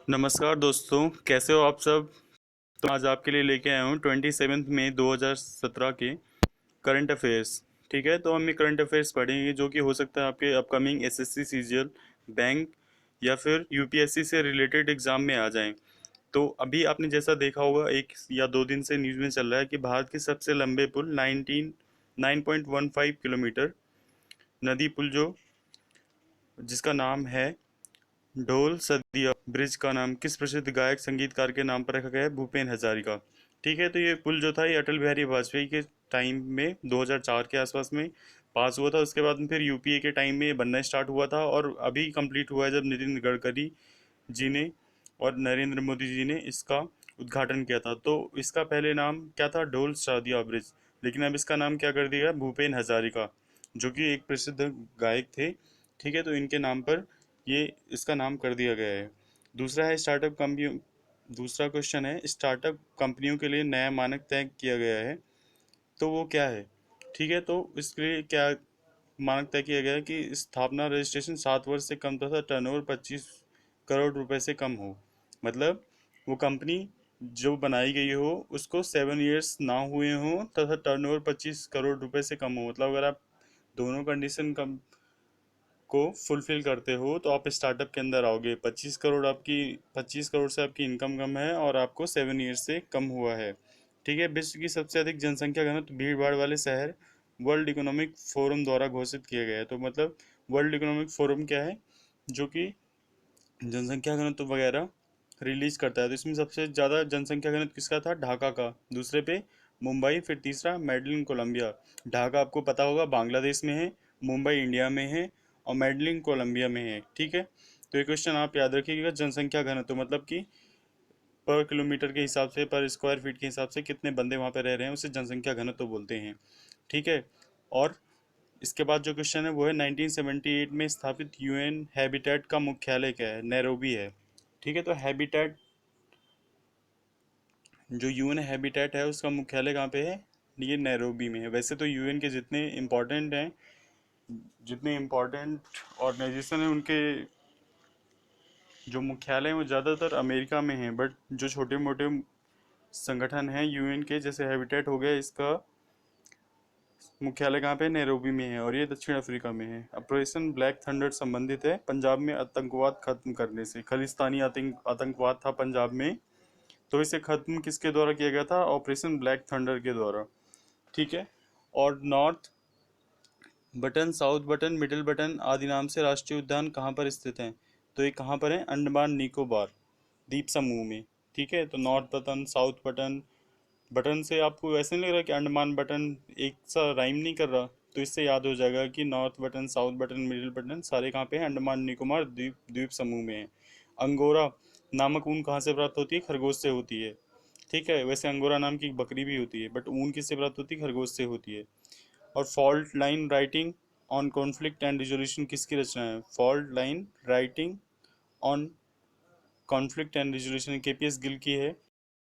नमस्कार दोस्तों, कैसे हो आप सब। तो आज आपके लिए लेके आया हूँ 27 मई 2017 के करंट अफेयर्स। ठीक है, तो हम ये करंट अफेयर्स पढ़ेंगे जो कि हो सकता है आपके अपकमिंग एसएससी सीजीएल, बैंक या फिर यूपीएससी से रिलेटेड एग्जाम में आ जाएं। तो अभी आपने जैसा देखा होगा, 1 या 2 दिन से न्यूज़ में चल रहा है कि भारत के सबसे लंबे पुल 9.15 किलोमीटर नदी पुल जो जिसका नाम है ढोल सदिया ब्रिज का नाम किस प्रसिद्ध गायक संगीतकार के नाम पर रखा गया है? भूपेन हजारिका। ठीक है, तो ये पुल जो था ये अटल बिहारी वाजपेयी के टाइम में 2004 के आसपास में पास हुआ था। उसके बाद में फिर यूपीए के टाइम में ये बनना स्टार्ट हुआ था और अभी कंप्लीट हुआ है जब नितिन गडकरी जी ने और नरेंद्र मोदी जी ने इसका उद्घाटन किया था। तो इसका पहले नाम क्या था? ढोल सादिया ब्रिज। लेकिन अब इसका नाम क्या कर दिया गया? भूपेन हजारिका, जो कि एक प्रसिद्ध गायक थे। ठीक है, तो इनके नाम पर ये इसका नाम कर दिया गया है। दूसरा है स्टार्टअप कंपनी। दूसरा क्वेश्चन है स्टार्टअप कंपनियों के लिए नया मानक तय किया गया है, तो वो क्या है? ठीक है, तो इसके लिए क्या मानक तय किया गया है कि स्थापना रजिस्ट्रेशन 7 वर्ष से कम तथा टर्नओवर 25 करोड़ रुपए से कम हो। मतलब वो कंपनी जो बनाई गई हो उसको 7 इयर्स ना हुए हों तथा टर्नओवर 25 करोड़ रुपए से कम हो। मतलब अगर आप दोनों कंडीशन को फुलफिल करते हो तो आप स्टार्टअप के अंदर आओगे। 25 करोड़ से आपकी इनकम कम है और आपको 7 ईयर्स से कम हुआ है। ठीक है, विश्व की सबसे अधिक जनसंख्या घनत्व भीड़ भाड़ वाले शहर वर्ल्ड इकोनॉमिक फोरम द्वारा घोषित किया गया है। तो मतलब वर्ल्ड इकोनॉमिक फोरम क्या है? जो कि जनसंख्या घनत्व वगैरह रिलीज करता है। तो इसमें सबसे ज़्यादा जनसंख्या घनत्व किसका था? ढाका का। दूसरे पे मुंबई, फिर तीसरा मेडलिन कोलंबिया। ढाका आपको पता होगा बांग्लादेश में है, मुंबई इंडिया में है और मेडलिन कोलंबिया में है। ठीक है, तो ये क्वेश्चन आप याद रखिएगा। जनसंख्या घनत्व मतलब कि पर किलोमीटर के हिसाब से, पर स्क्वायर फीट के हिसाब से कितने बंदे वहाँ पे रह रहे हैं, उसे जनसंख्या घनत्व बोलते हैं। ठीक है, और इसके बाद जो क्वेश्चन है वो है 1978 में स्थापित यूएन हैबिटेट का मुख्यालय क्या है? नैरोबी है। ठीक है, तो हैबिटेट जो यूएन हैबिटेट है उसका मुख्यालय कहाँ पे है? ये नैरोबी में है। वैसे तो यूएन के जितने इम्पोर्टेंट ऑर्गेनाइजेशन हैं उनके जो मुख्यालय हैं वो ज़्यादातर अमेरिका में हैं, बट जो छोटे मोटे संगठन हैं यूएन के, जैसे हैबिटेट हो गया, इसका मुख्यालय कहाँ पे? नैरोबी में है और ये दक्षिण अफ्रीका में है। ऑपरेशन ब्लैक थंडर संबंधित है पंजाब में आतंकवाद खत्म करने से। खालिस्तानी आतंकवाद था पंजाब में, तो इसे खत्म किसके द्वारा किया गया था? ऑपरेशन ब्लैक थंडर के द्वारा। ठीक है, और north button, south button, middle button आदि नाम से राष्ट्रीय उद्यान कहाँ पर स्थित हैं? तो ये कहाँ पर है? अंडमान निकोबार द्वीप समूह में। ठीक है, तो north button, south button, button से आपको वैसे नहीं लग रहा कि अंडमान बटन एक सा राइम नहीं कर रहा? तो इससे याद हो जाएगा कि north button, south button, middle button सारे कहाँ पे हैं? अंडमान निकोबार द्वीप द्वीप समूह में है। अंगोरा नामक ऊन कहाँ से प्राप्त होती है? खरगोश से होती है। ठीक है, वैसे अंगोरा नाम की एक बकरी भी होती है, बट ऊन किससे प्राप्त होती है? खरगोश से होती है। और fault line writing on conflict and resolution किसकी रचना है? Fault line writing on conflict and resolution KPS Gill की है।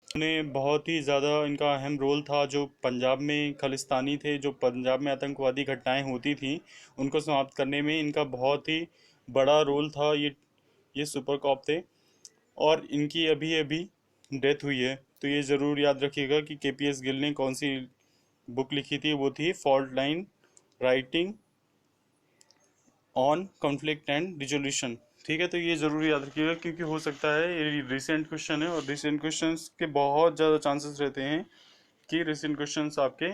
उन्हें बहुत ही ज़्यादा इनका अहम रोल था। जो पंजाब में खालिस्तानी थे, जो पंजाब में आतंकवादी घटनाएं होती थी, उनको समाप्त करने में इनका बहुत ही बड़ा रोल था। ये सुपर कॉप थे और इनकी अभी अभी डेथ हुई है। तो ये ज़रूर याद रखिएगा कि केपीएस गिल ने कौन सी बुक लिखी थी। वो थी fault line writing on conflict and resolution. ठीक है, तो ये ज़रूर याद रखिएगा क्योंकि हो सकता है ये रिसेंट क्वेश्चन है और रिसेंट क्वेश्चंस के बहुत ज़्यादा चांसेस रहते हैं कि रिसेंट क्वेश्चंस आपके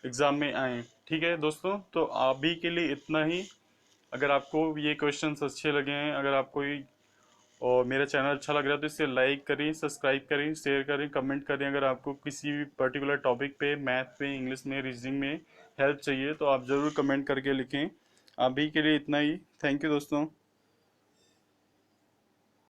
एग्ज़ाम में आएँ। ठीक है दोस्तों, तो अभी के लिए इतना ही। अगर आपको ये क्वेश्चंस अच्छे लगे हैं, अगर आपको ये और मेरा चैनल अच्छा लग रहा है तो इसे लाइक करें, सब्सक्राइब करें, शेयर करें, कमेंट करें। अगर आपको किसी भी पर्टिकुलर टॉपिक पे, मैथ पे, इंग्लिश में, रीजनिंग में हेल्प चाहिए तो आप ज़रूर कमेंट करके लिखें। अभी के लिए इतना ही। थैंक यू दोस्तों।